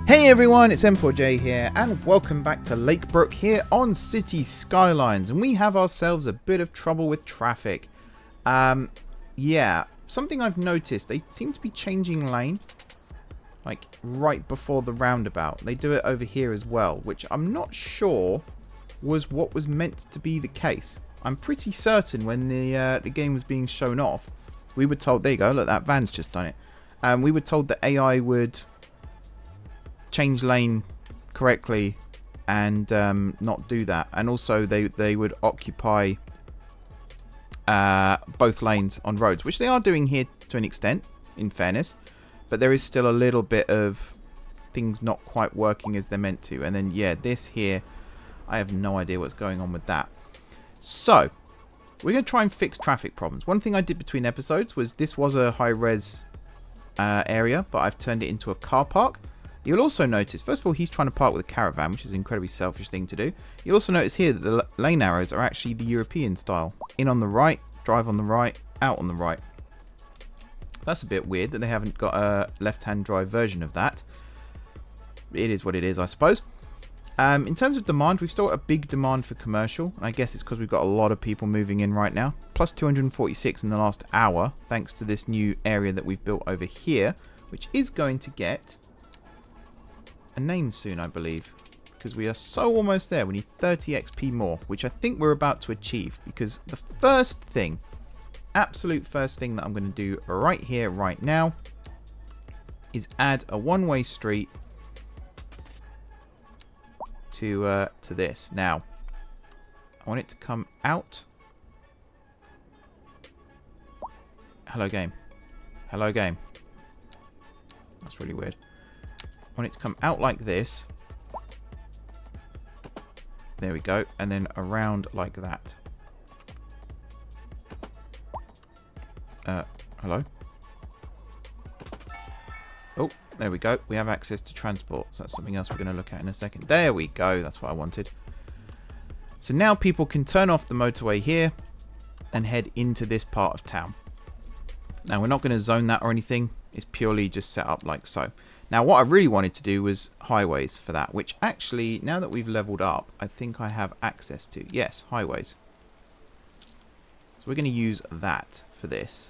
Hey everyone, it's M4J here, and welcome back to Lake Brook here on City Skylines, and we have ourselves a bit of trouble with traffic. Yeah, something I've noticed, they seem to be changing lane, like right before the roundabout. They do it over here as well, which I'm not sure was what was meant to be the case. I'm pretty certain when the game was being shown off, we were told, there you go, look, that van's just done it. We were told that AI would change lane correctly and not do that, and also they would occupy both lanes on roads, which they are doing here to an extent, in fairness, but there is still a little bit of things not quite working as they're meant to. And then yeah, this here, I have no idea what's going on with that. So we're going to try and fix traffic problems. One thing I did between episodes was, this was a high res area, but I've turned it into a car park. You'll also notice, first of all, he's trying to park with a caravan, which is an incredibly selfish thing to do. You'll also notice here that the lane arrows are actually the European style. In on the right, drive on the right, out on the right. That's a bit weird that they haven't got a left-hand drive version of that. It is what it is, I suppose. In terms of demand, we've still got a big demand for commercial. I guess it's because we've got a lot of people moving in right now. Plus 246 in the last hour, thanks to this new area that we've built over here, which is going to get a name soon, I believe, because we are so almost there. We need 30 XP more, which I think we're about to achieve, because the first thing, absolute first thing that I'm going to do right here, right now, is add a one-way street to this. Now, I want it to come out. Hello, game. Hello, game. That's really weird. I want it to come out like this. There we go. And then around like that. Hello? Oh, there we go. We have access to transport. So that's something else we're going to look at in a second. There we go. That's what I wanted. So now people can turn off the motorway here and head into this part of town. Now, we're not going to zone that or anything. It's purely just set up like so. Now, what I really wanted to do was highways for that, which actually, now that we've leveled up, I think I have access to. Yes, highways. So we're going to use that for this.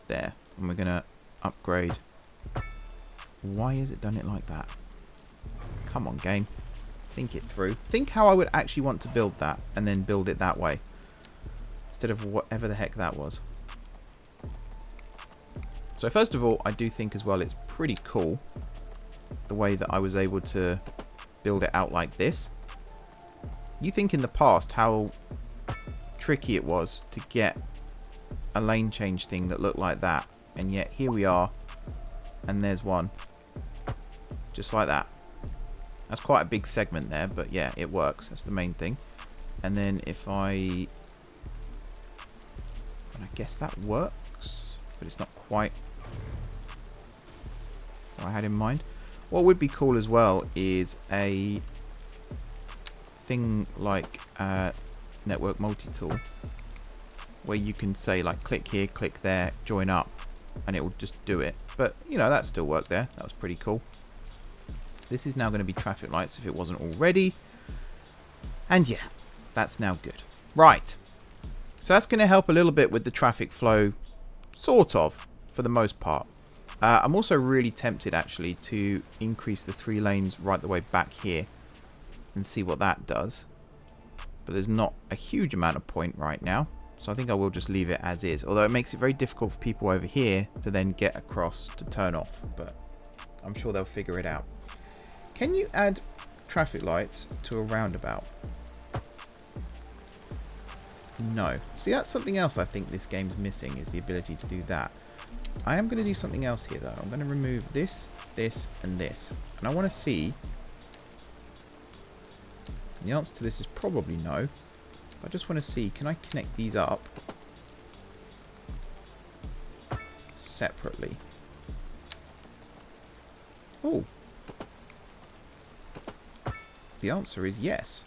There. And we're going to upgrade. Why has it done it like that? Come on, game. Think it through. Think how I would actually want to build that, and then build it that way, instead of whatever the heck that was. So first of all, I do think as well it's pretty cool the way that I was able to build it out like this. You think in the past how tricky it was to get a lane change thing that looked like that, and yet here we are, and there's one just like that. That's quite a big segment there, but yeah, it works. That's the main thing. And then if I guess that works, but it's not quite what I had in mind. What would be cool as well is a thing like network multi-tool, where you can say like click here, click there, join up, and it will just do it. But you know, that still worked there. That was pretty cool. This is now going to be traffic lights if it wasn't already. And yeah, that's now good. Right. So that's going to help a little bit with the traffic flow, sort of, for the most part. I'm also really tempted, actually, to increase the 3 lanes right the way back here and see what that does. But there's not a huge amount of point right now, so I think I will just leave it as is. Although it makes it very difficult for people over here to then get across to turn off, but I'm sure they'll figure it out. Can you add traffic lights to a roundabout? No. See, that's something else I think this game's missing, is the ability to do that. I am going to do something else here, though. I'm going to remove this, this, and this. And I want to see... And the answer to this is probably no. I just want to see, can I connect these up separately? Oh. The answer is yes.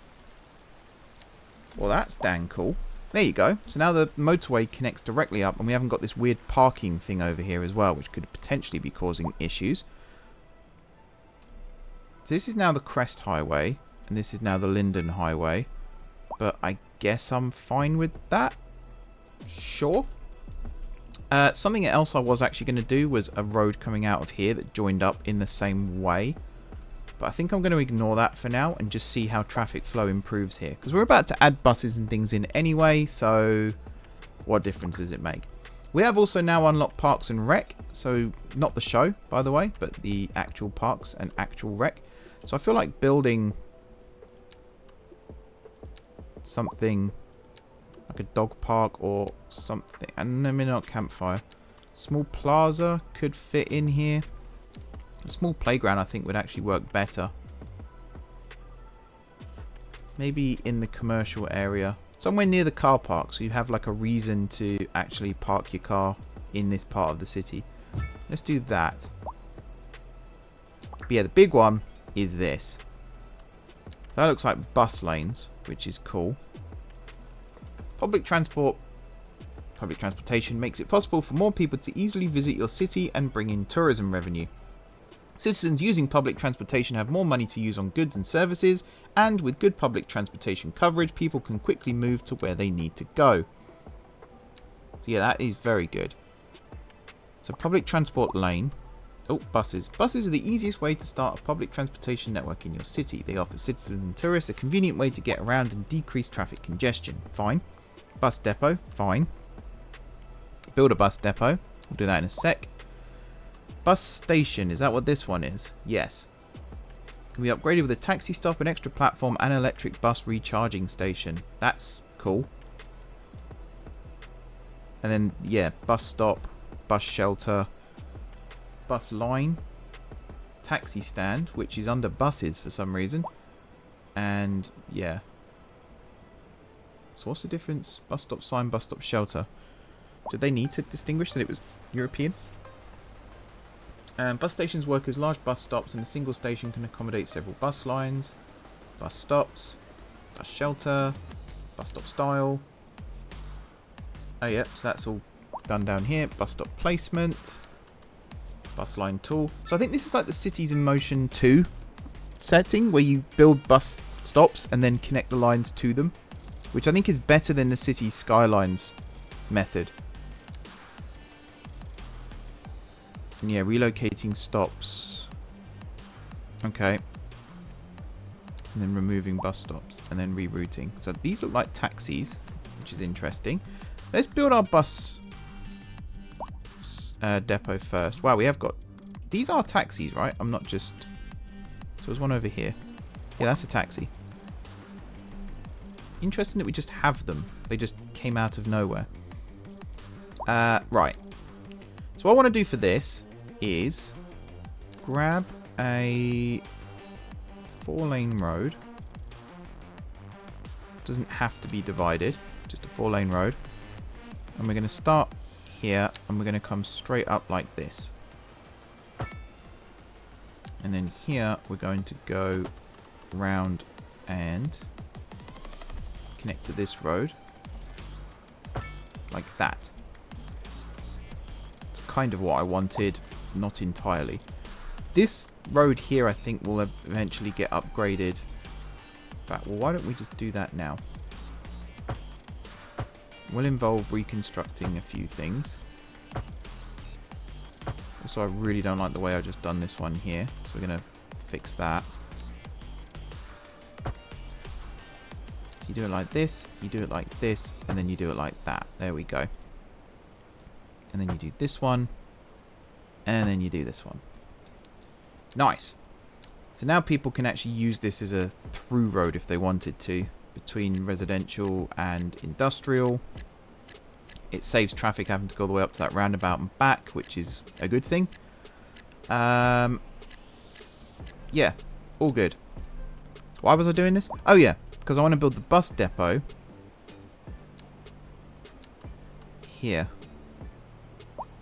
Well, that's dang cool. There you go. So now the motorway connects directly up, and we haven't got this weird parking thing over here as well, which could potentially be causing issues. So this is now the Crest Highway, and this is now the Linden Highway. But I guess I'm fine with that. Sure. Something else I was actually going to do was a road coming out of here that joined up in the same way. But I think I'm going to ignore that for now and just see how traffic flow improves here. Because we're about to add buses and things in anyway, so what difference does it make? We have also now unlocked Parks and Rec. So not the show, by the way, but the actual parks and actual rec. So I feel like building something like a dog park or something. And maybe not campfire. Small plaza could fit in here. A small playground I think would actually work better. Maybe in the commercial area. Somewhere near the car park so you have like a reason to actually park your car in this part of the city. Let's do that. But yeah, the big one is this. So that looks like bus lanes, which is cool. Public transportation makes it possible for more people to easily visit your city and bring in tourism revenue. Citizens using public transportation have more money to use on goods and services, and with good public transportation coverage, people can quickly move to where they need to go. So yeah, that is very good. So public transport lane. Oh, buses. Buses are the easiest way to start a public transportation network in your city. They offer citizens and tourists a convenient way to get around and decrease traffic congestion. Fine. Bus depot. Fine. Build a bus depot. We'll do that in a sec. Bus station. Is that what this one is? Yes. Can be upgraded with a taxi stop, an extra platform, and electric bus recharging station. That's cool. And then, yeah, bus stop, bus shelter, bus line, taxi stand, which is under buses for some reason. And, yeah. So what's the difference? Bus stop sign, bus stop shelter. Did they need to distinguish that it was European? Bus stations work as large bus stops, and a single station can accommodate several bus lines. Bus stops, bus shelter, bus stop style. Oh yeah, so that's all done down here. Bus stop placement, bus line tool. So I think this is like the Cities in Motion 2 setting, where you build bus stops and then connect the lines to them, which I think is better than the Cities Skylines method. And yeah, relocating stops. Okay. And then removing bus stops. And then rerouting. So these look like taxis, which is interesting. Let's build our bus depot first. Wow, we have got... These are taxis, right? I'm not just... So there's one over here. Yeah, that's a taxi. Interesting that we just have them. They just came out of nowhere. Right. So what I want to do for this is grab a 4-lane road. Doesn't have to be divided, just a 4-lane road. And we're going to start here and we're going to come straight up like this. And then here we're going to go round and connect to this road like that. It's kind of what I wanted. Not entirely. This road here I think will eventually get upgraded. In fact, well, why don't we just do that now? Will involve reconstructing a few things. Also, I really don't like the way I've just done this one here, so we're going to fix that. So you do it like this, you do it like this, and then you do it like that. There we go. And then you do this one. And then you do this one. Nice. So now people can actually use this as a through road if they wanted to, between residential and industrial. It saves traffic having to go all the way up to that roundabout and back, which is a good thing. Yeah, all good. Why was I doing this? Oh yeah, because I want to build the bus depot here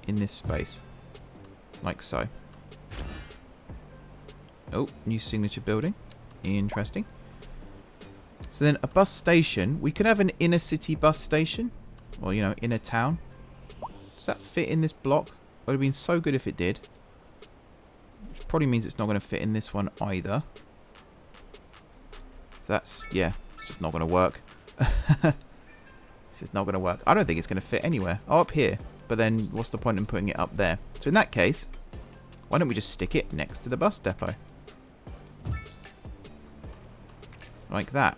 in this space. Like so. Oh, new signature building. Interesting. So then a bus station. We could have an inner city bus station. Or, you know, inner town. Does that fit in this block? It would have been so good if it did. Probably means it's not going to fit in this one either. So that's, yeah, it's just not going to work. It's just not going to work. I don't think it's going to fit anywhere. Oh, up here. But then what's the point in putting it up there? So in that case, why don't we just stick it next to the bus depot? Like that.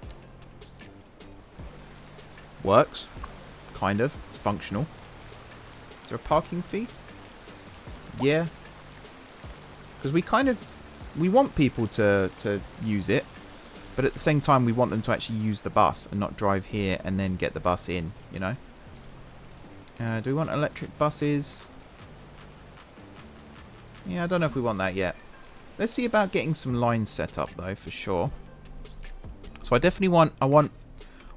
Works. Kind of. It's functional. Is there a parking fee? Yeah. Because we want people to use it. But at the same time, we want them to actually use the bus and not drive here and then get the bus in, you know? Do we want electric buses? Yeah, I don't know if we want that yet. Let's see about getting some lines set up, though, for sure. So I definitely want... I want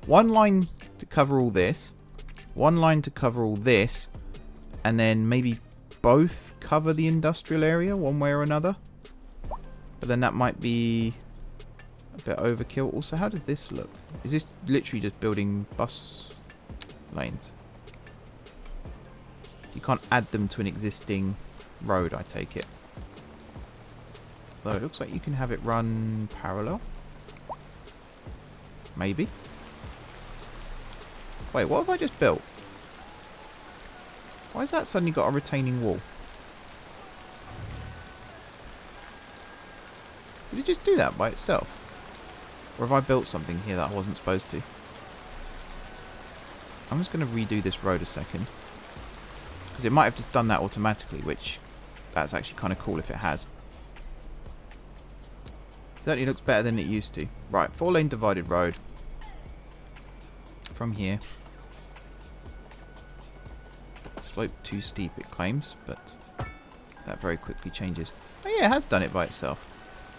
one line to cover all this. One line to cover all this. And then maybe both cover the industrial area one way or another. But then that might be a bit overkill. Also, how does this look? Is this literally just building bus lanes? You can't add them to an existing road, I take it. Though it looks like you can have it run parallel. Maybe. Wait, what have I just built? Why has that suddenly got a retaining wall? Did it just do that by itself? Or have I built something here that I wasn't supposed to? I'm just going to redo this road a second. Because it might have just done that automatically, which that's actually kind of cool if it has. Certainly looks better than it used to. Right, 4-lane divided road. From here. Slope too steep, it claims, but that very quickly changes. Oh yeah, it has done it by itself.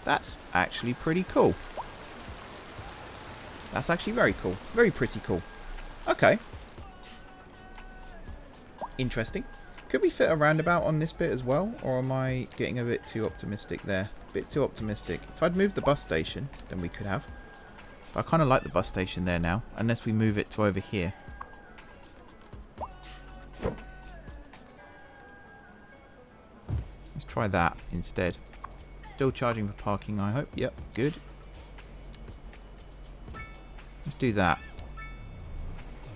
That's actually pretty cool. That's actually very cool. Very pretty cool. Okay. Interesting. Could we fit a roundabout on this bit as well? Or am I getting a bit too optimistic there? A bit too optimistic. If I'd moved the bus station, then we could have. But I kind of like the bus station there now. Unless we move it to over here. Let's try that instead. Still charging for parking, I hope. Yep, good. Let's do that.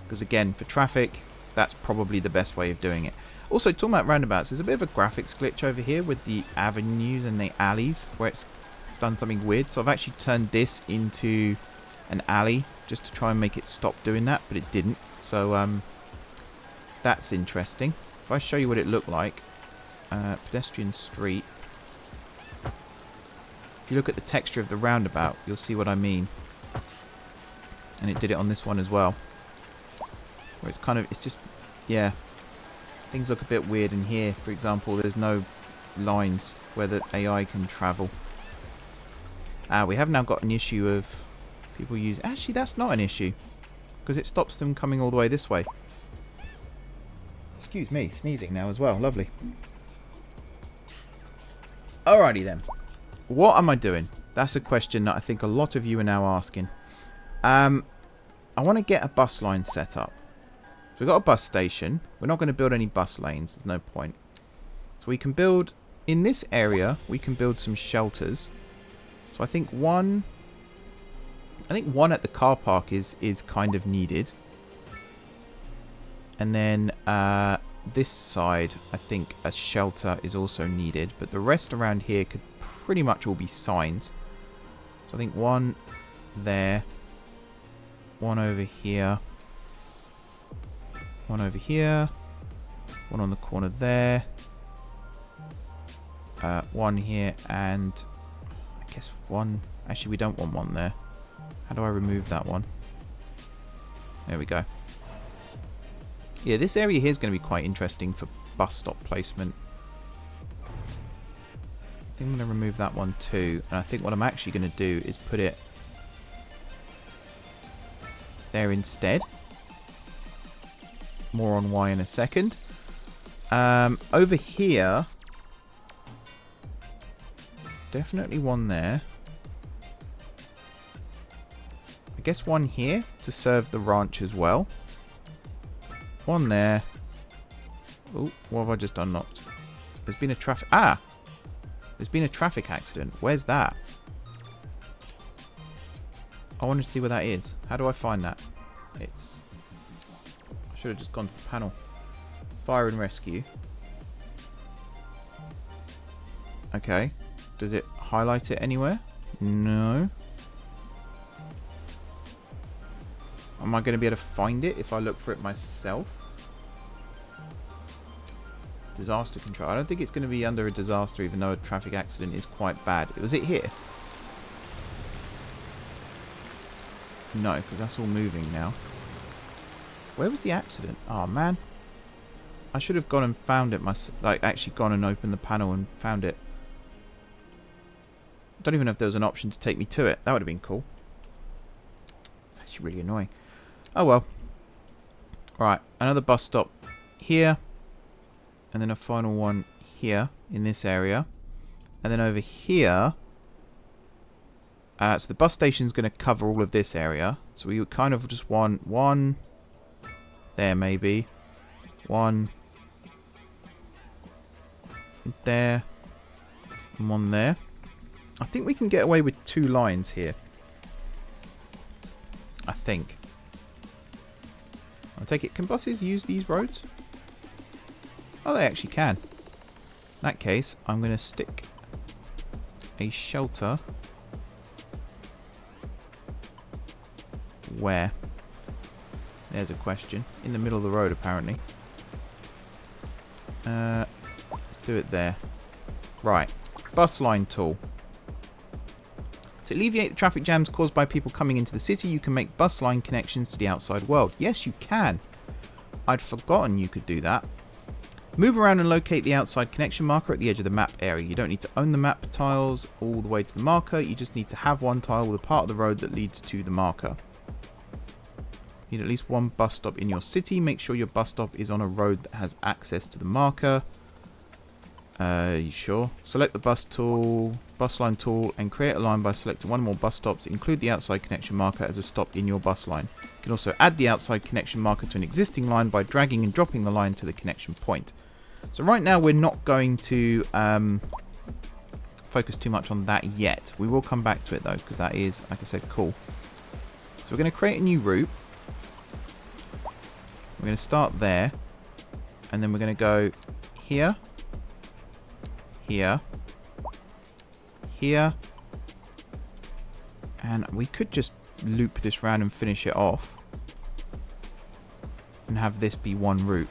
Because again, for traffic, that's probably the best way of doing it. Also, talking about roundabouts, there's a bit of a graphics glitch over here with the avenues and the alleys where it's done something weird. So I've actually turned this into an alley just to try and make it stop doing that, but it didn't. So that's interesting. If I show you what it looked like, pedestrian street. If you look at the texture of the roundabout, you'll see what I mean. And it did it on this one as well. Where it's kind of, it's just, yeah. Things look a bit weird in here. For example, there's no lines where the AI can travel. We have now got an issue of people use... Actually, that's not an issue. Because it stops them coming all the way this way. Excuse me, sneezing now as well. Lovely. Alrighty then. What am I doing? That's a question that I think a lot of you are now asking. I want to get a bus line set up. So we've got a bus station. We're not going to build any bus lanes. There's no point. So we can build... In this area, we can build some shelters. So I think one at the car park is kind of needed. And then this side, I think a shelter is also needed. But the rest around here could pretty much all be signs. So I think one there. One over here. One over here. One on the corner there. One here and I guess one... Actually, we don't want one there. How do I remove that one? There we go. Yeah, this area here is going to be quite interesting for bus stop placement. I think I'm going to remove that one too. And I think what I'm actually going to do is put it there instead. More on why in a second. Over here, definitely one there. I guess one here to serve the ranch as well. One there. Oh, what have I just unlocked? There's been a traffic... Ah! There's been a traffic accident. Where's that? I want to see where that is. How do I find that? It's... I should have just gone to the panel. Fire and rescue. Okay. Does it highlight it anywhere? No. Am I going to be able to find it if I look for it myself? Disaster control. I don't think it's going to be under a disaster, even though a traffic accident is quite bad. Was it here? No, because that's all moving now. Where was the accident? Oh, man. I should have gone and found it myself. Like, actually gone and opened the panel and found it. I don't even know if there was an option to take me to it. That would have been cool. It's actually really annoying. Oh, well. Right, another bus stop here. And then a final one here in this area. And then over here... so the bus station is going to cover all of this area. So we would kind of just want one there maybe. One there. And one there. I think we can get away with 2 lines here. I think. I'll take it. Can buses use these roads? Oh, they actually can. In that case, I'm going to stick a shelter. Where? There's a question. In the middle of the road, apparently. Let's do it there. Right. Bus line tool. To alleviate the traffic jams caused by people coming into the city, you can make bus line connections to the outside world. Yes, you can. I'd forgotten you could do that. Move around and locate the outside connection marker at the edge of the map area. You don't need to own the map tiles all the way to the marker. You just need to have one tile with a part of the road that leads to the marker. You need at least one bus stop in your city. Make sure your bus stop is on a road that has access to the marker. You sure? Select the bus line tool, and create a line by selecting one or more bus stops. Include the outside connection marker as a stop in your bus line. You can also add the outside connection marker to an existing line by dragging and dropping the line to the connection point. So right now we're not going to focus too much on that yet. We will come back to it though, because that is, like I said, cool. So we're going to create a new route. We're going to start there, and then we're going to go here, here, here, and we could just loop this round and finish it off and have this be one route.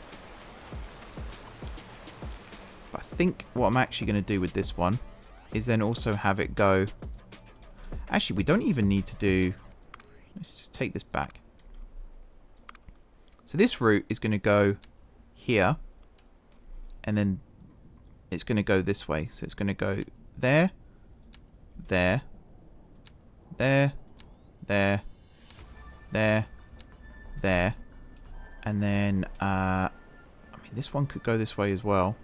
But I think what I'm actually going to do with this one is then also have it go... Actually, we don't even need to do... Let's just take this back. So this route is going to go here, and then it's going to go this way. So it's going to go there, there, there, there, there, there, and then, I mean, this one could go this way as well.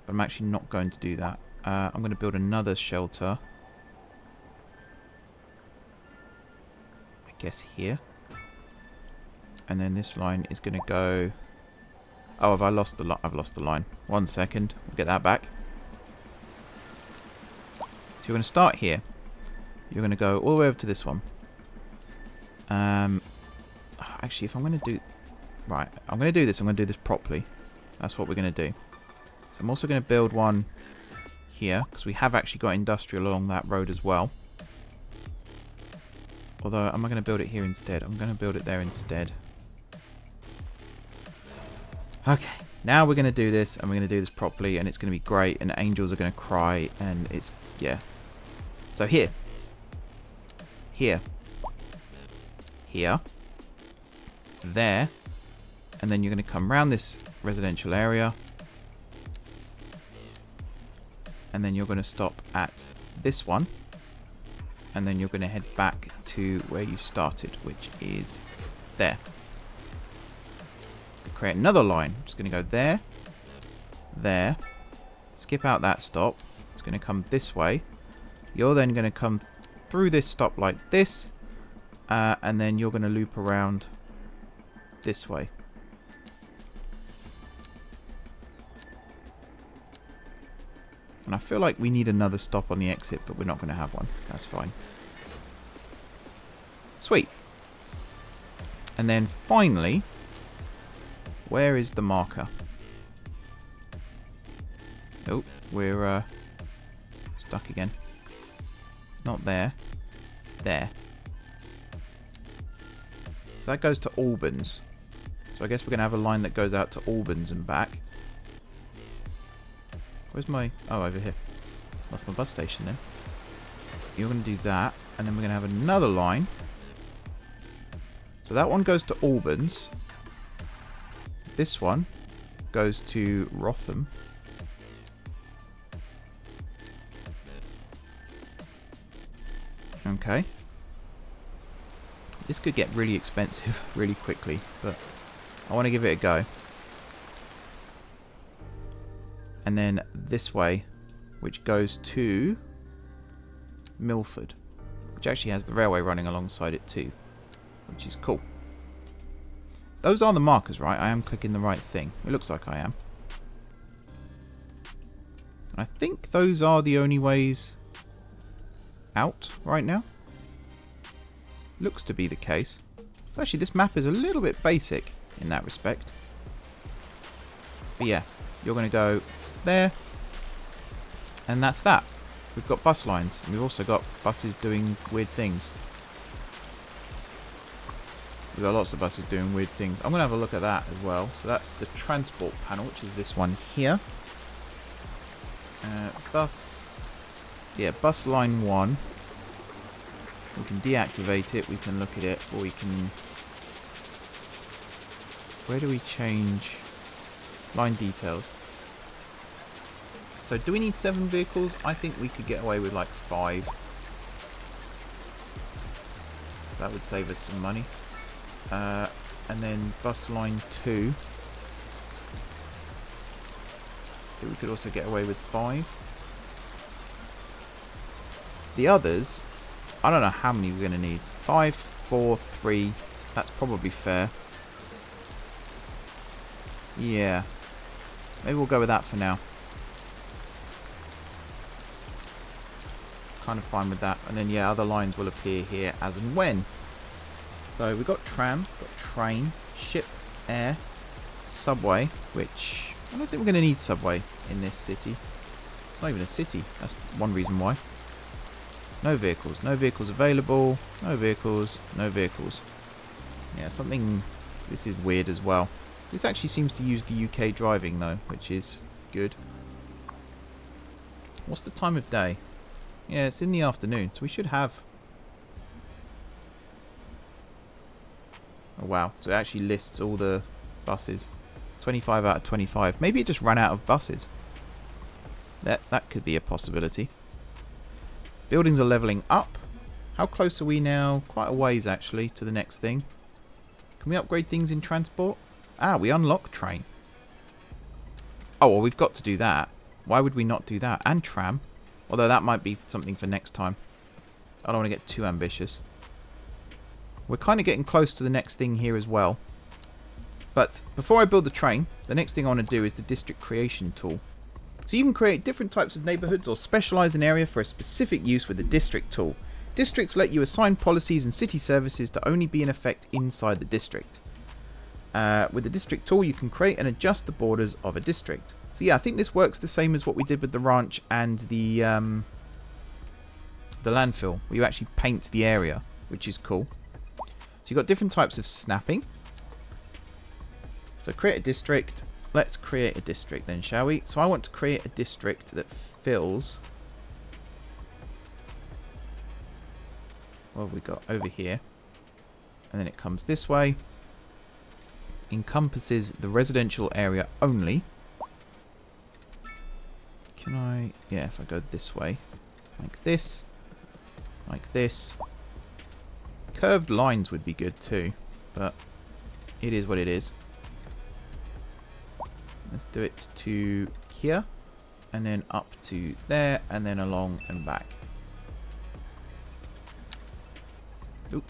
But I'm actually not going to do that. I'm going to build another shelter. I guess here. And then this line is going to go... Oh, have I lost the line? I've lost the line. 1 second. We'll get that back. So you're going to start here. You're going to go all the way over to this one. Actually, if I'm going to do... Right, I'm going to do this. I'm going to do this properly. That's what we're going to do. So I'm also going to build one here, because we have actually got industrial along that road as well. Although, am I going to build it here instead? I'm going to build it there instead. Okay, now we're going to do this, and we're going to do this properly, and it's going to be great, and angels are going to cry, and it's, yeah. So here. Here. Here. There. And then you're going to come around this residential area. And then you're going to stop at this one. And then you're going to head back to where you started, which is there. Create another line. I'm just going to go there, there, skip out that stop. It's going to come this way. You're then going to come through this stop like this, and then you're going to loop around this way. And I feel like we need another stop on the exit, but we're not going to have one. That's fine. Sweet. And then finally, where is the marker? Oh, we're stuck again. It's not there. It's there. So that goes to Albans. So I guess we're going to have a line that goes out to Albans and back. Where's my... Oh, over here. Lost my bus station then. You're going to do that. And then we're going to have another line. So that one goes to Albans. This one goes to Rotham. Okay. This could get really expensive really quickly, but I want to give it a go. And then this way, which goes to Milford, which actually has the railway running alongside it too, which is cool. Those are the markers, right? I am clicking the right thing. It looks like I am. And I think those are the only ways out right now. Looks to be the case. So actually, this map is a little bit basic in that respect. But yeah, you're going to go there. And that's that. We've got bus lines. And we've also got buses doing weird things. We've got lots of buses doing weird things. I'm going to have a look at that as well. So that's the transport panel, which is this one here. Bus line 1. We can deactivate it, we can look at it, or we can... Where do we change line details? So do we need 7 vehicles? I think we could get away with like 5. That would save us some money. And then bus line 2. I think we could also get away with 5. The others, I don't know how many we're going to need. 5, 4, 3. That's probably fair. Yeah. Maybe we'll go with that for now. Kind of fine with that. And then, yeah, other lines will appear here as and when. So we've got tram, got train, ship, air, subway, which I don't think we're going to need subway in this city. It's not even a city. That's one reason why. No vehicles. No vehicles available. No vehicles. No vehicles. Yeah, something... This is weird as well. This actually seems to use the UK driving, though, which is good. What's the time of day? Yeah, it's in the afternoon, so we should have... Oh, wow. So it actually lists all the buses. 25 out of 25. Maybe it just ran out of buses. That could be a possibility. Buildings are leveling up. How close are we now? Quite a ways, actually, to the next thing. Can we upgrade things in transport? Ah, we unlock train. Oh, well, we've got to do that. Why would we not do that? And tram. Although that might be something for next time. I don't want to get too ambitious. We're kind of getting close to the next thing here as well. But before I build the train, the next thing I want to do is the district creation tool. So you can create different types of neighbourhoods or specialise an area for a specific use with the district tool. Districts let you assign policies and city services to only be in effect inside the district. With the district tool, you can create and adjust the borders of a district. So yeah, I think this works the same as what we did with the ranch and the landfill, where you actually paint the area, which is cool. So you've got different types of snapping. So create a district. Let's create a district then, shall we? So I want to create a district that fills... What have we got over here? And then it comes this way. Encompasses the residential area only. Can I... Yeah, if I go this way. Like this. Like this. Curved lines would be good too. But it is what it is. Let's do it to here. And then up to there. And then along and back. Oop.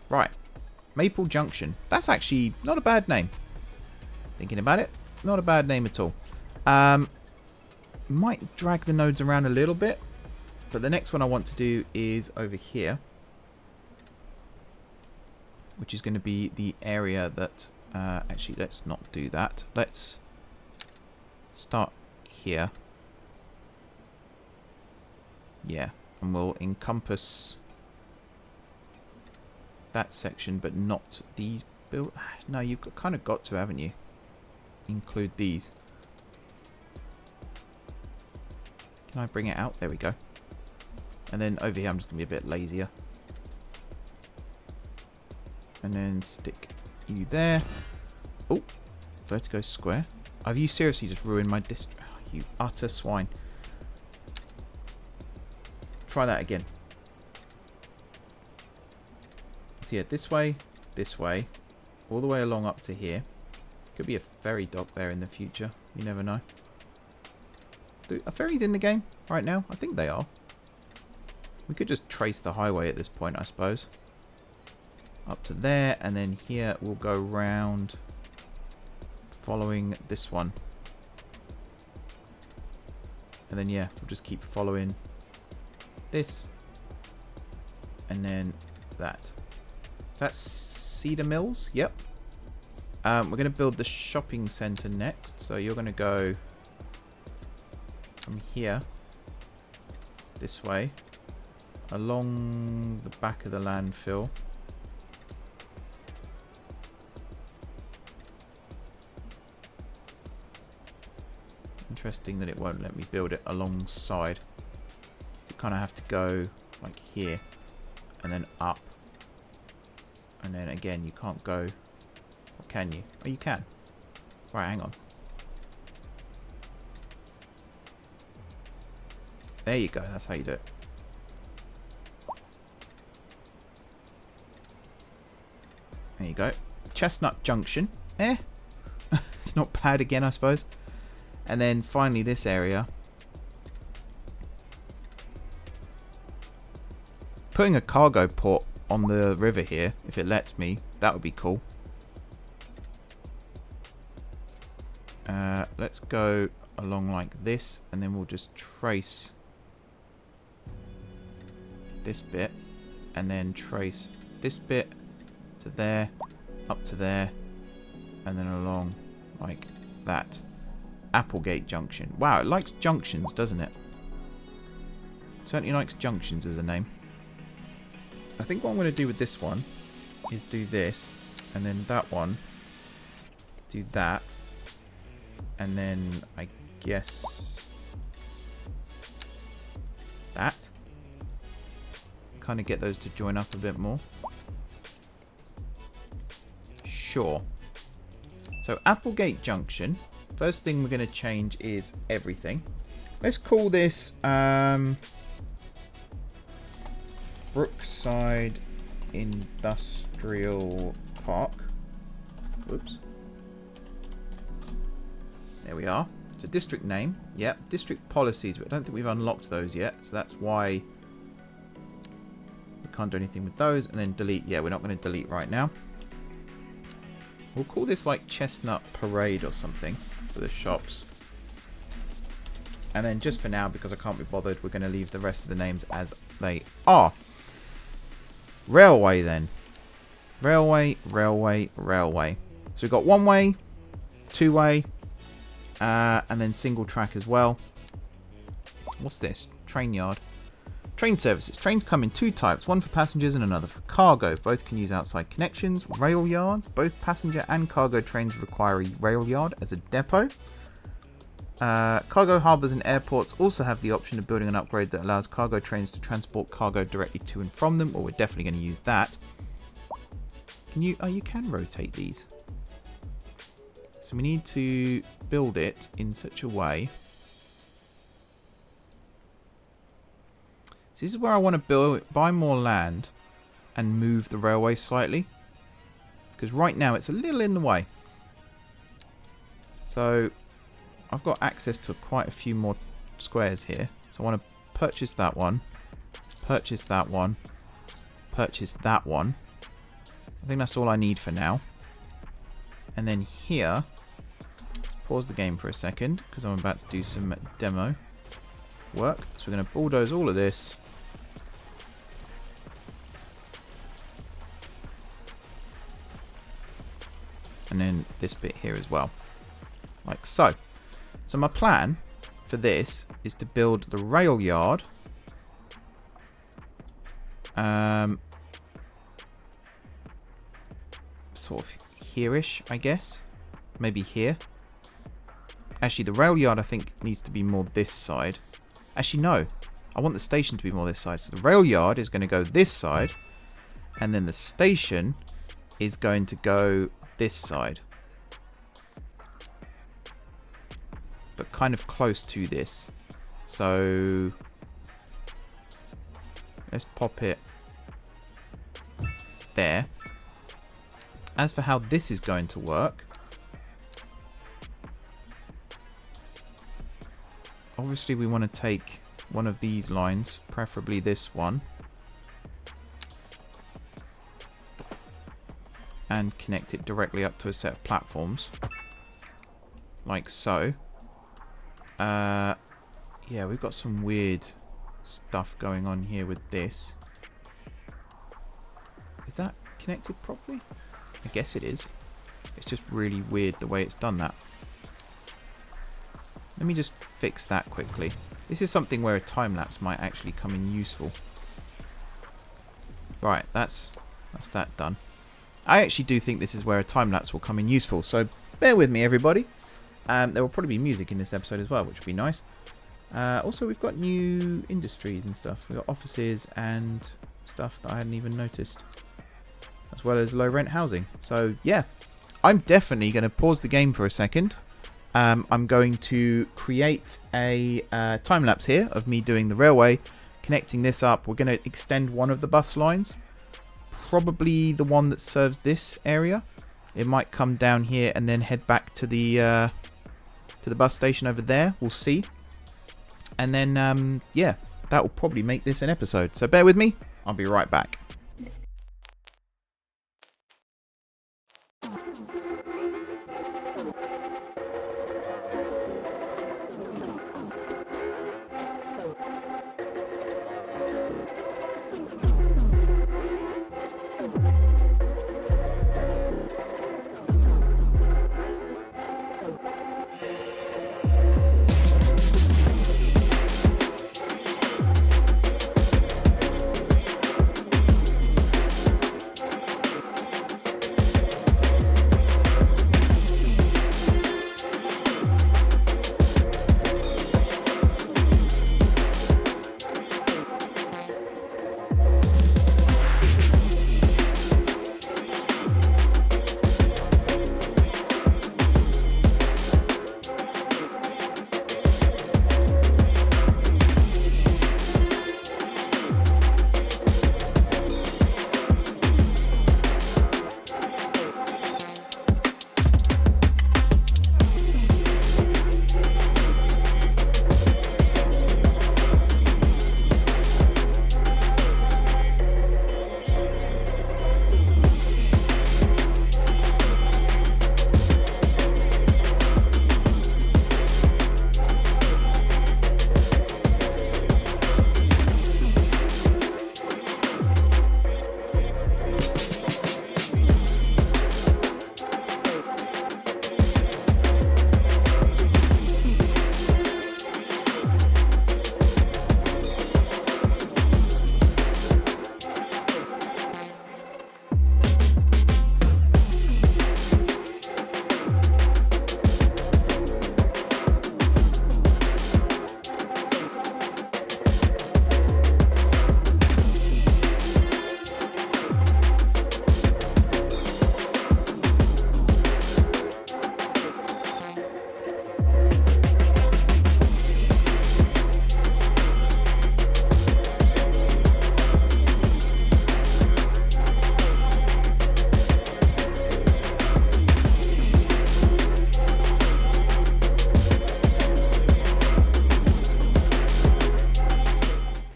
Right. Maple Junction. That's actually not a bad name. Thinking about it. Not a bad name at all. Might drag the nodes around a little bit, but the next one I want to do is over here, which is going to be the area that actually, let's not do that. Let's start here. Yeah, and we'll encompass that section, but not these build. No, you've kind of got to, haven't you? Include these. Can I bring it out? There we go. And then over here, I'm just going to be a bit lazier. And then stick you there. Oh, vertigo square. Have you seriously just ruined my district? Oh, you utter swine. Try that again. So yeah, this way, all the way along up to here. Could be a ferry dock there in the future. You never know. Are ferries in the game right now? I think they are. We could just trace the highway at this point, I suppose. Up to there, and then here we'll go round following this one. And then yeah, we'll just keep following this. And then that. That's Cedar Mills? Yep. We're going to build the shopping centre next. So you're going to go from here, this way, along the back of the landfill. Interesting that it won't let me build it alongside. You kind of have to go like here, and then up. And then again, you can't go, or can you? Oh, you can. Right, hang on. There you go, that's how you do it. There you go. Chestnut Junction. It's not bad again, I suppose. And then finally this area. Putting a cargo port on the river here, if it lets me, that would be cool. Let's go along like this, and then we'll just trace this bit, and then trace this bit to there, up to there, and then along like that. Applegate Junction. Wow, it likes junctions, doesn't it? Certainly likes junctions as a name. I think what I'm going to do with this one is do this, and then that one, do that, and then I guess that. Kind of get those to join up a bit more. Sure. So Applegate Junction. First thing we're going to change is everything. Let's call this Brookside Industrial Park. Whoops. There we are. So district name. Yep. District policies. But I don't think we've unlocked those yet. So that's why we can't do anything with those. And then delete. Yeah, we're not going to delete right now. We'll call this like Chestnut Parade or something for the shops. And then just for now, because I can't be bothered, we're going to leave the rest of the names as they are. Railway then. Railway, railway, railway. So we've got one way, two way, and then single track as well. What's this? Train yard. Train services. Trains come in two types, one for passengers and another for cargo. Both can use outside connections. Rail yards. Both passenger and cargo trains require a rail yard as a depot. Cargo harbours and airports also have the option of building an upgrade that allows cargo trains to transport cargo directly to and from them, or we're definitely going to use that. Can you... Oh, you can rotate these. So we need to build it in such a way... So this is where I want to buy more land and move the railway slightly. Because right now it's a little in the way. So I've got access to quite a few more squares here. So I want to purchase that one. Purchase that one. Purchase that one. I think that's all I need for now. And then here pause the game for a second because I'm about to do some demo work. So we're going to bulldoze all of this. And then this bit here as well. Like so. So my plan for this is to build the rail yard. Sort of here-ish, I guess. Maybe here. Actually, the rail yard I think needs to be more this side. Actually, no. I want the station to be more this side. So the rail yard is going to go this side. And then the station is going to go this side. But kind of close to this. So let's pop it there. As for how this is going to work, obviously we want to take one of these lines, preferably this one, and connect it directly up to a set of platforms, like so. Yeah, we've got some weird stuff going on here with this. Is that connected properly? I guess it is. It's just really weird the way it's done that. Let me just fix that quickly. This is something where a time-lapse might actually come in useful. Right, that's that done. I actually do think this is where a time-lapse will come in useful, so bear with me, everybody. There will probably be music in this episode as well, which would be nice. Also, we've got new industries and stuff. We've got offices and stuff that I hadn't even noticed, as well as low-rent housing. So, yeah, I'm definitely going to pause the game for a second. I'm going to create a time-lapse here of me doing the railway, connecting this up. We're going to extend one of the bus lines, probably the one that serves this area. It might come down here and then head back to the bus station over there. We'll see. And then, yeah, that will probably make this an episode. So bear with me. I'll be right back.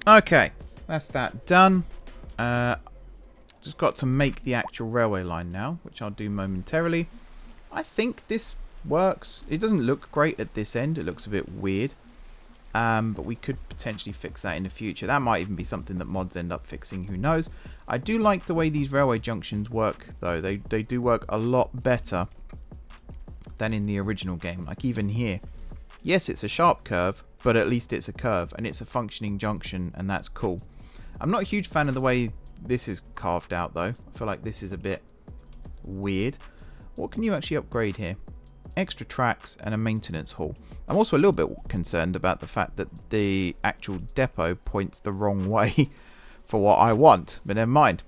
Okay, that's that done. Just got to make the actual railway line now, which I'll do momentarily. I think this works. It doesn't look great at this end. It looks a bit weird. But we could potentially fix that in the future. That might even be something that mods end up fixing. Who knows? I do like the way these railway junctions work, though. They do work a lot better than in the original game. Like even here. Yes, it's a sharp curve, but at least it's a curve. And it's a functioning junction, and that's cool. I'm not a huge fan of the way this is carved out, though. I feel like this is a bit weird. What can you actually upgrade here? Extra tracks and a maintenance hall. I'm also a little bit concerned about the fact that the actual depot points the wrong way for what I want, but never mind.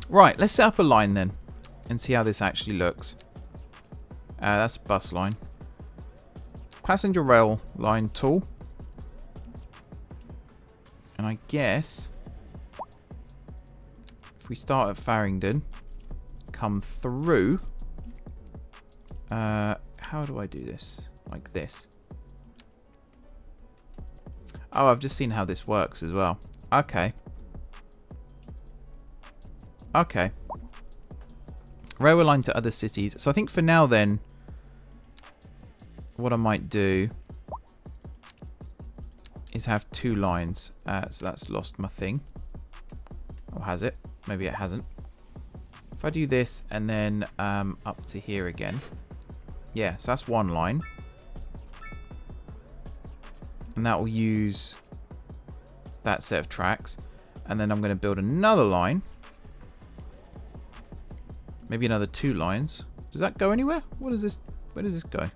Right, let's set up a line then and see how this actually looks. That's a bus line. Passenger rail line tool. And I guess if we start at Farringdon, come through. How do I do this? Like this. Oh, I've just seen how this works as well. Okay. Okay. Railway line to other cities. So I think for now then, what I might do is have 2 lines. So that's lost my thing. Or has it? Maybe it hasn't. If I do this and then up to here again. Yeah, so that's 1 line. And that will use that set of tracks. And then I'm going to build another line. Maybe another 2 lines. Does that go anywhere? What is this? Where does this go? It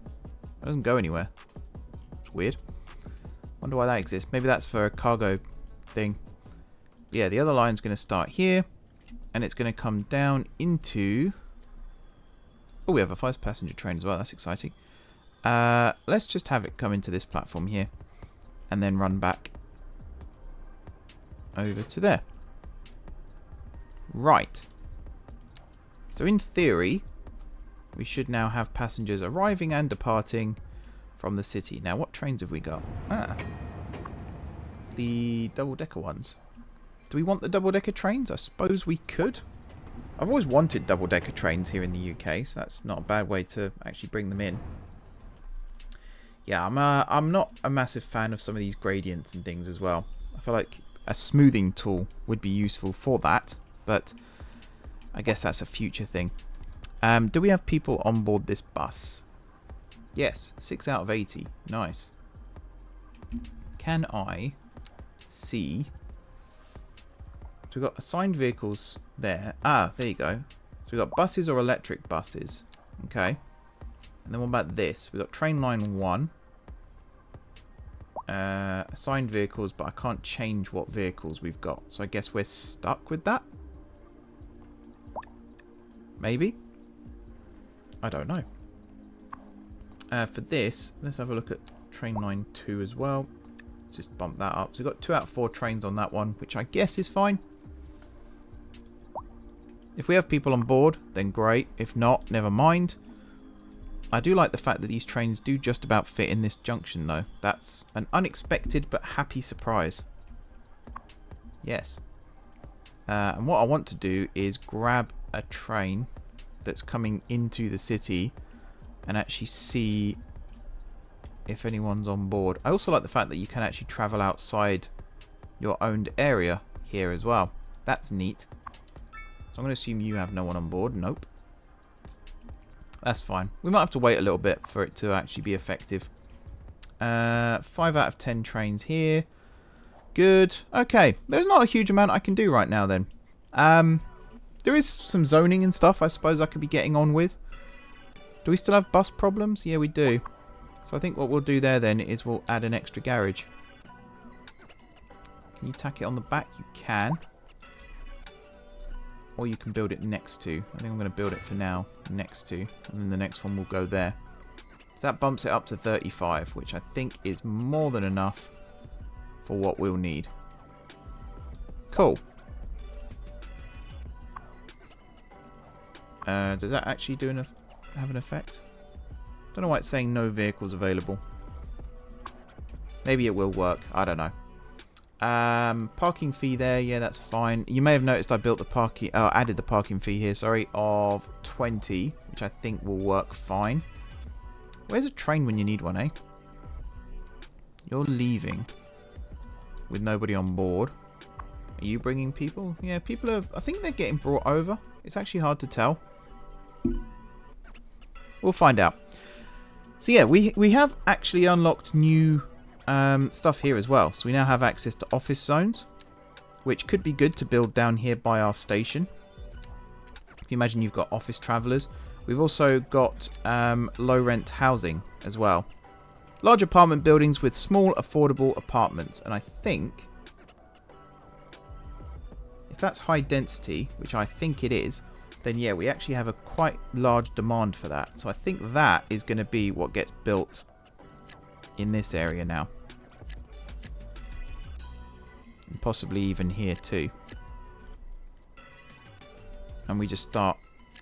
doesn't go anywhere. It's weird. Wonder why that exists. Maybe that's for a cargo thing. Yeah, the other line's going to start here. And it's going to come down into... Oh, we have a 5 passenger train as well. That's exciting. Let's just have it come into this platform here. And then run back over to there. Right. So in theory, we should now have passengers arriving and departing from the city. Now, what trains have we got? The double-decker ones. Do we want the double-decker trains? I suppose we could. I've always wanted double-decker trains here in the UK, so that's not a bad way to actually bring them in. Yeah, I'm not a massive fan of some of these gradients and things as well. I feel like a smoothing tool would be useful for that, but I guess that's a future thing. Do we have people on board this bus? Yes, 6 out of 80. Nice. Can I see... So we've got assigned vehicles there. Ah, there you go. So we've got buses or electric buses. Okay. And then what about this? We've got train line 1. Assigned vehicles, but I can't change what vehicles we've got. So I guess we're stuck with that? Maybe? I don't know. For this, let's have a look at train line 2 as well. Just bump that up. So we've got 2 out of 4 trains on that one, which I guess is fine. If we have people on board, then great. If not, never mind. I do like the fact that these trains do just about fit in this junction, though. That's an unexpected but happy surprise. Yes. And what I want to do is grab a train that's coming into the city and actually see if anyone's on board. I also like the fact that you can actually travel outside your owned area here as well. That's neat. So I'm going to assume you have no one on board. Nope. That's fine. We might have to wait a little bit for it to actually be effective. 5 out of 10 trains here. Good. Okay. There's not a huge amount I can do right now then. There is some zoning and stuff I suppose I could be getting on with. Do we still have bus problems? Yeah, we do. So I think what we'll do there then is we'll add an extra garage. Can you tack it on the back? You can. Or you can build it next to. I think I'm going to build it for now next to. And then the next one will go there. So that bumps it up to 35, which I think is more than enough for what we'll need. Cool. Does that actually have an effect? Don't know why it's saying no vehicles available. Maybe it will work. I don't know. Parking fee there, yeah, that's fine. You may have noticed I built the added the parking fee here, sorry, of 20, which I think will work fine. Where's a train when you need one, eh? You're leaving with nobody on board. Are you bringing people? Yeah, people are... I think they're getting brought over. It's actually hard to tell. We'll find out. So yeah, we have actually unlocked new stuff here as well. So we now have access to office zones, which could be good to build down here by our station. If you imagine you've got office travellers. We've also got low rent housing as well. Large apartment buildings with small affordable apartments. And I think... if that's high density, which I think it is, then yeah, we actually have a quite large demand for that. So I think that is going to be what gets built in this area now. And possibly even here too. And we just start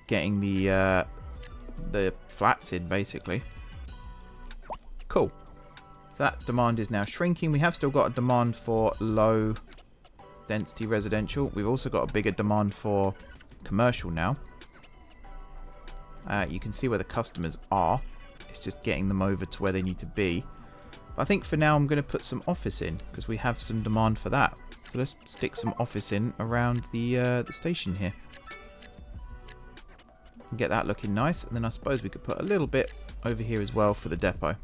getting the flats in, basically. Cool. So that demand is now shrinking. We have still got a demand for low density residential. We've also got a bigger demand for commercial now. You can see where the customers are. It's just getting them over to where they need to be. But I think for now I'm going to put some office in because we have some demand for that. So let's stick some office in around the station here. And get that looking nice. And then I suppose we could put a little bit over here as well for the depot.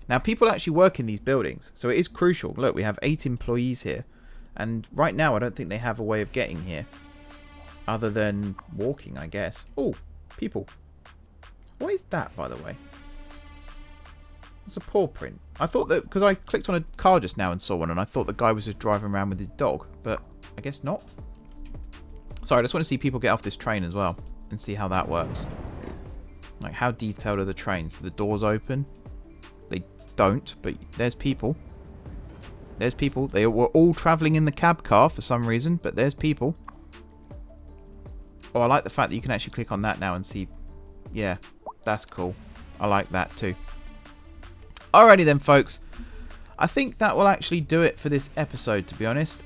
Now people actually work in these buildings, so it is crucial. Look, we have 8 employees here. And right now, I don't think they have a way of getting here. Other than walking, I guess. Oh, people. What is that, by the way? It's a paw print. I thought that... because I clicked on a car just now and saw one, and I thought the guy was just driving around with his dog. But I guess not. Sorry, I just want to see people get off this train as well. And see how that works. Like, how detailed are the trains? The doors open? They don't, but there's people. There's people. They were all travelling in the cab car for some reason, but there's people. Oh, I like the fact that you can actually click on that now and see. Yeah, that's cool. I like that too. Alrighty then, folks. I think that will actually do it for this episode, to be honest.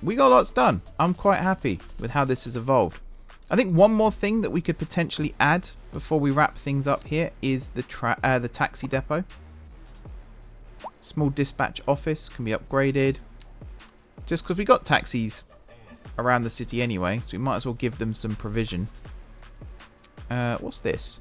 We got lots done. I'm quite happy with how this has evolved. I think one more thing that we could potentially add before we wrap things up here is the taxi depot. Small dispatch office can be upgraded. Just because we got taxis around the city anyway, so we might as well give them some provision. What's this?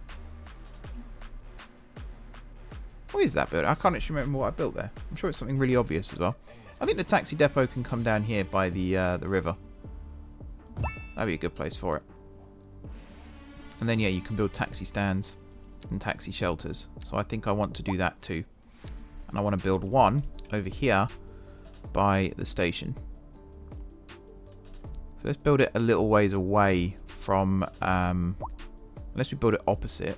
What is that building? I can't actually remember what I built there. I'm sure it's something really obvious as well. I think the taxi depot can come down here by the river. That'd be a good place for it. And then yeah, you can build taxi stands and taxi shelters. So I think I want to do that too. And I want to build one over here by the station. So let's build it a little ways away from... unless we build it opposite.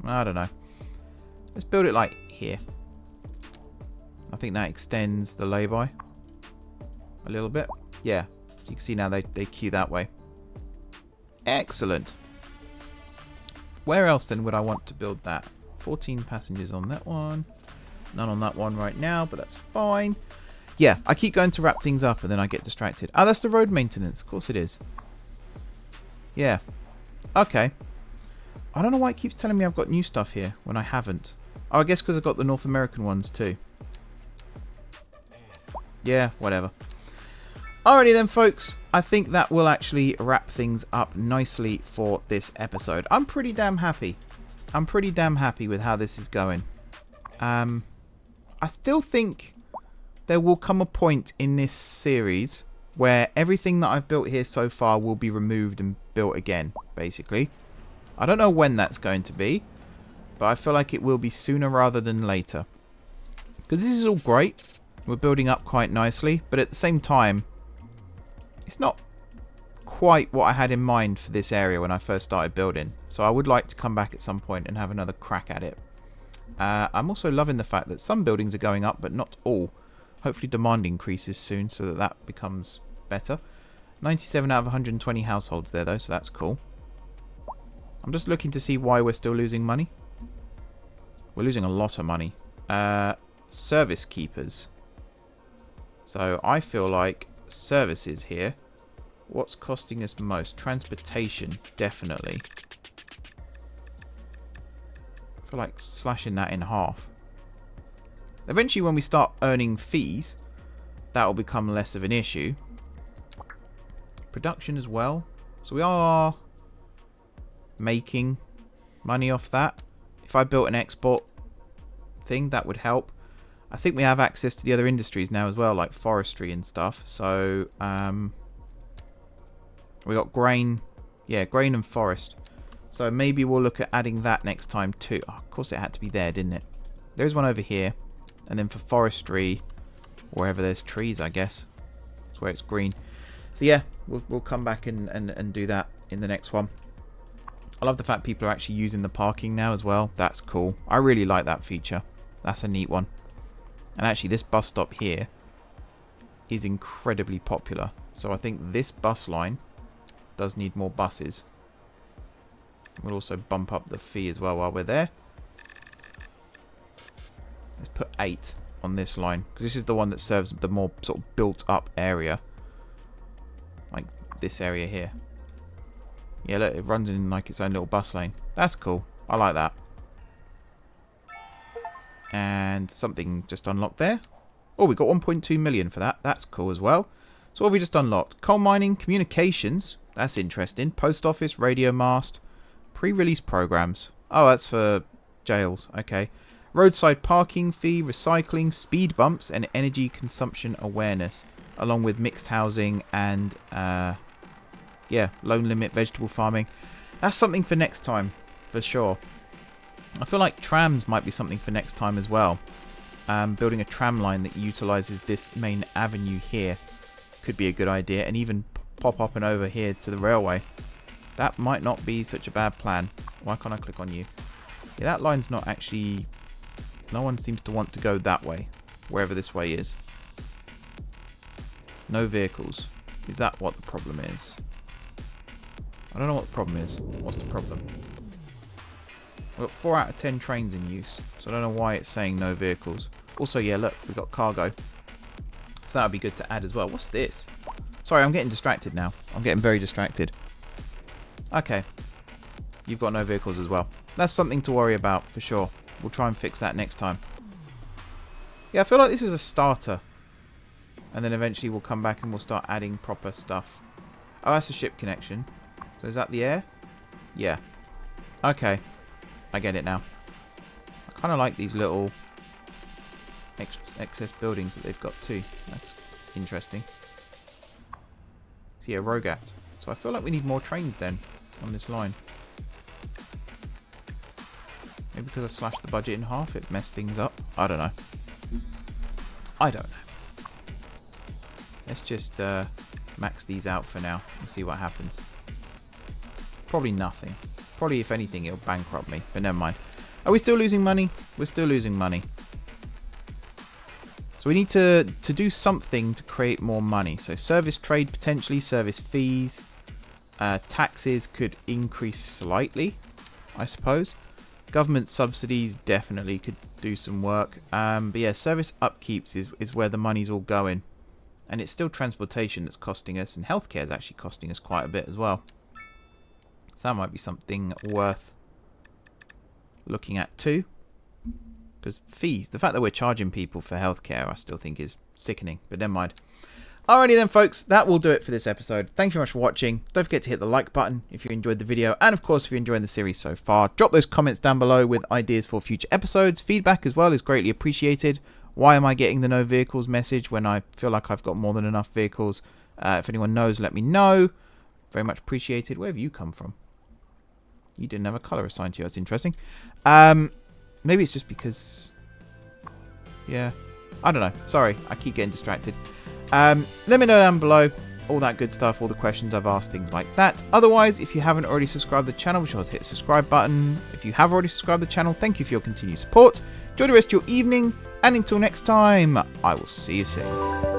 I don't know. Let's build it like here. I think that extends the lay-by a little bit. Yeah. So you can see now they queue that way. Excellent. Where else then would I want to build that? 14 passengers on that one. None on that one right now, but that's fine. Yeah, I keep going to wrap things up and then I get distracted. Oh, that's the road maintenance. Of course it is. Yeah. Okay. I don't know why it keeps telling me I've got new stuff here when I haven't. Oh, I guess because I've got the North American ones too. Yeah, whatever. Alrighty then, folks. I think that will actually wrap things up nicely for this episode. I'm pretty damn happy. I'm pretty damn happy with how this is going. I still think there will come a point in this series where everything that I've built here so far will be removed and built again, basically. I don't know when that's going to be, but I feel like it will be sooner rather than later. Because this is all great. We're building up quite nicely, but at the same time, it's not quite what I had in mind for this area when I first started building. So I would like to come back at some point and have another crack at it. I'm also loving the fact that some buildings are going up, but not all. Hopefully demand increases soon so that that becomes better. 97 out of 120 households there though, so that's cool. I'm just looking to see why we're still losing money. We're losing a lot of money. Service keepers. So I feel like services here. What's costing us most? Transportation, definitely. I feel like slashing that in half. Eventually, when we start earning fees, that will become less of an issue. Production as well. So we are making money off that. If I built an export thing, that would help. I think we have access to the other industries now as well, like forestry and stuff. So we got grain. Yeah, grain and forest. So maybe we'll look at adding that next time too. Oh, of course it had to be there, didn't it? There's one over here. And then for forestry, wherever there's trees, I guess. That's where it's green. So yeah, we'll come back and do that in the next one. I love the fact people are actually using the parking now as well. That's cool. I really like that feature. That's a neat one. And actually this bus stop here is incredibly popular. So I think this bus line does need more buses. We'll also bump up the fee as well while we're there. Let's put 8 on this line, because this is the one that serves the more sort of built up area. Like this area here. Yeah, look, it runs in like its own little bus lane. That's cool. I like that. And something just unlocked there. Oh, we got 1.2 million for that. That's cool as well. So what have we just unlocked? Coal mining, communications. That's interesting. Post office, radio mast. Pre-release programs. Oh, that's for jails. Okay. Roadside parking fee, recycling, speed bumps, and energy consumption awareness. Along with mixed housing and, yeah, loan limit vegetable farming. That's something for next time, for sure. I feel like trams might be something for next time as well. Building a tram line that utilises this main avenue here could be a good idea. And even pop up and over here to the railway. That might not be such a bad plan. Why can't I click on you? Yeah, that line's not actually... No one seems to want to go that way. Wherever this way is. No vehicles. Is that what the problem is? I don't know what the problem is. What's the problem? We've got 4 out of 10 trains in use. So I don't know why it's saying no vehicles. Also, yeah, look. We've got cargo. So that would be good to add as well. What's this? Sorry, I'm getting distracted now. I'm getting very distracted. Okay. You've got no vehicles as well. That's something to worry about, for sure. We'll try and fix that next time. Yeah, I feel like this is a starter. And then eventually we'll come back and we'll start adding proper stuff. Oh, that's a ship connection. So is that the air? Yeah. Okay. I get it now. I kind of like these little excess buildings that they've got too. That's interesting. So yeah, Rogat. So I feel like we need more trains then on this line. Maybe because I slashed the budget in half, it messed things up. I don't know. I don't know. Let's just max these out for now and see what happens. Probably nothing. Probably, if anything, it'll bankrupt me. But never mind. Are we still losing money? We're still losing money. So we need to do something to create more money. So service trade, potentially. Service fees. Taxes could increase slightly, I suppose. Government subsidies definitely could do some work. But yeah, service upkeeps is where the money's all going. And it's still transportation that's costing us. And healthcare is actually costing us quite a bit as well. So that might be something worth looking at too. Because fees, the fact that we're charging people for healthcare, I still think is sickening. But never mind. Alrighty then, folks, that will do it for this episode. Thank you very much for watching. Don't forget to hit the like button if you enjoyed the video. And of course, if you're enjoying the series so far, drop those comments down below with ideas for future episodes. Feedback as well is greatly appreciated. Why am I getting the no vehicles message when I feel like I've got more than enough vehicles? If anyone knows, let me know. Very much appreciated. Where have you come from? You didn't have a colour assigned to you. That's interesting. Maybe it's just because... Yeah. I don't know. Sorry. I keep getting distracted. Let me know down below all that good stuff, all the questions I've asked, things like that. Otherwise, if you haven't already subscribed to the channel, be sure to hit the subscribe button. If you have already subscribed to the channel, thank you for your continued support. Enjoy the rest of your evening, and until next time, I will see you soon.